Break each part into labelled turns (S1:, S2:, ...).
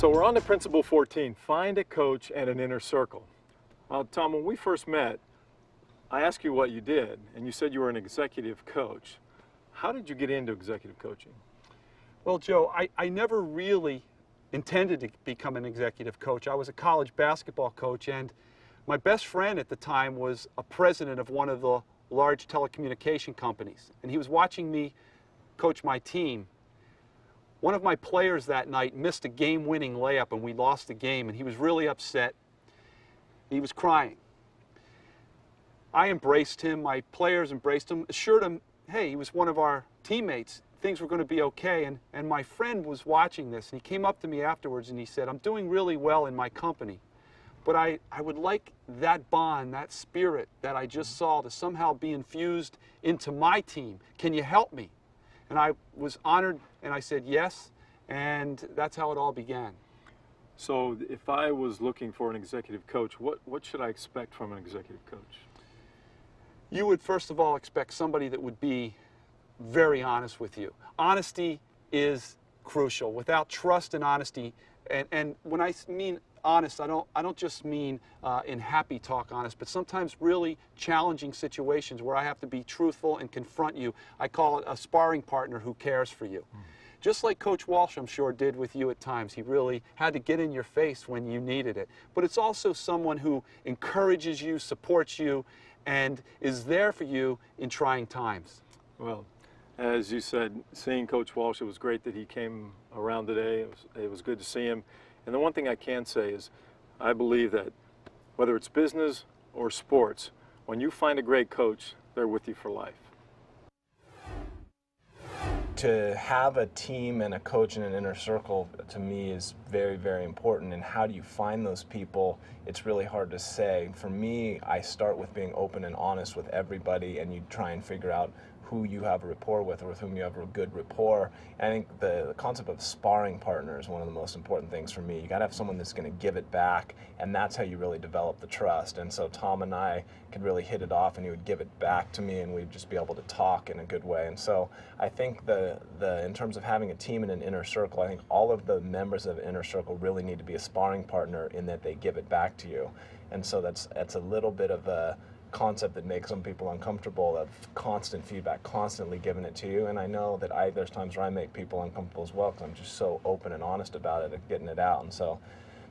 S1: So we're on to Principle 14, find a coach and an inner circle. Tom, when we first met, I asked you what you did, and you said you were an executive coach. How did you get into executive coaching?
S2: Well, Joe, I never really intended to become an executive coach. I was a college basketball coach, and my best friend at the time was a president of one of the large telecommunication companies, and he was watching me coach my team. One of my players that night missed a game-winning layup, and we lost the game, and he was really upset. He was crying. I embraced him, my players embraced him, assured him, hey, he was one of our teammates, things were going to be okay, and my friend was watching this, and he came up to me afterwards and he said, I'm doing really well in my company, but I would like that bond, that spirit that I just saw to somehow be infused into my team. Can you help me? And I was honored, and I said yes, and that's how it all began.
S1: So if I was looking for an executive coach, what should I expect from an executive coach?
S2: You would first of all expect somebody that would be very honest with you. Honesty is crucial. Without trust and honesty, and when I mean honest, I don't just mean in happy talk honest, but sometimes really challenging situations where I have to be truthful and confront you. I call it a sparring partner who cares for you. Just like Coach Walsh, I'm sure, did with you at times. He really had to get in your face when you needed it. But it's also someone who encourages you, supports you, and is there for you in trying times.
S1: Well, as you said, seeing Coach Walsh, it was great that he came around today. It was good to see him. And the one thing I can say is I believe that whether it's business or sports, when you find a great coach, they're with you for life.
S3: To have a team and a coach in an inner circle, to me, is very, very important. And how do you find those people? It's really hard to say. For me, I start with being open and honest with everybody, and you try and figure out who you have a rapport with or with whom you have a good rapport. And I think the concept of sparring partner is one of the most important things for me. You got to have someone that's going to give it back, and that's how you really develop the trust. And so Tom and I could really hit it off, and he would give it back to me, and we'd just be able to talk in a good way. And so I think in terms of having a team in an inner circle, I think all of the members of an inner circle really need to be a sparring partner in that they give it back to you. And so that's a little bit of a concept that makes some people uncomfortable, of constant feedback, constantly giving it to you. And I know that there's times where I make people uncomfortable as well, because I'm just so open and honest about it and getting it out. And so,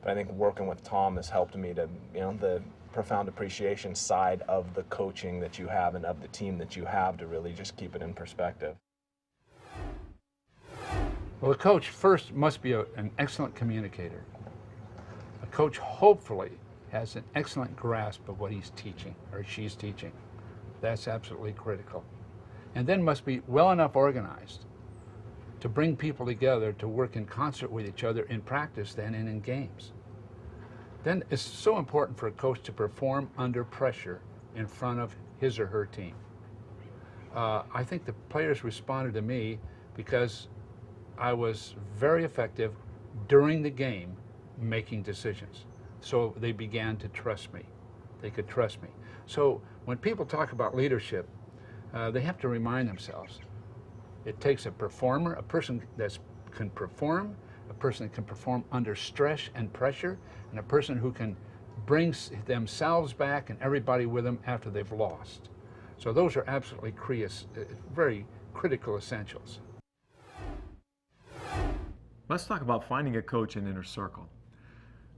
S3: but I think working with Tom has helped me to, the profound appreciation side of the coaching that you have and of the team that you have, to really just keep it in perspective.
S4: Well, a coach first must be an excellent communicator. A coach hopefully has an excellent grasp of what he's teaching or she's teaching. That's absolutely critical. And then must be well enough organized to bring people together to work in concert with each other in practice then and in games. Then it's so important for a coach to perform under pressure in front of his or her team. I think the players responded to me because I was very effective during the game making decisions. So they began to trust me. They could trust me. So when people talk about leadership, they have to remind themselves, it takes a performer, a person that can perform, a person that can perform under stress and pressure, and a person who can bring themselves back and everybody with them after they've lost. So those are absolutely very critical essentials.
S1: Let's talk about finding a coach in inner circle.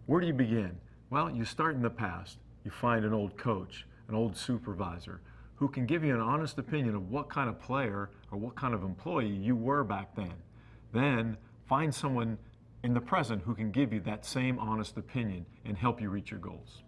S1: Where do you begin? Well, you start in the past. You find an old coach, an old supervisor, who can give you an honest opinion of what kind of player or what kind of employee you were back then. Then find someone in the present who can give you that same honest opinion and help you reach your goals.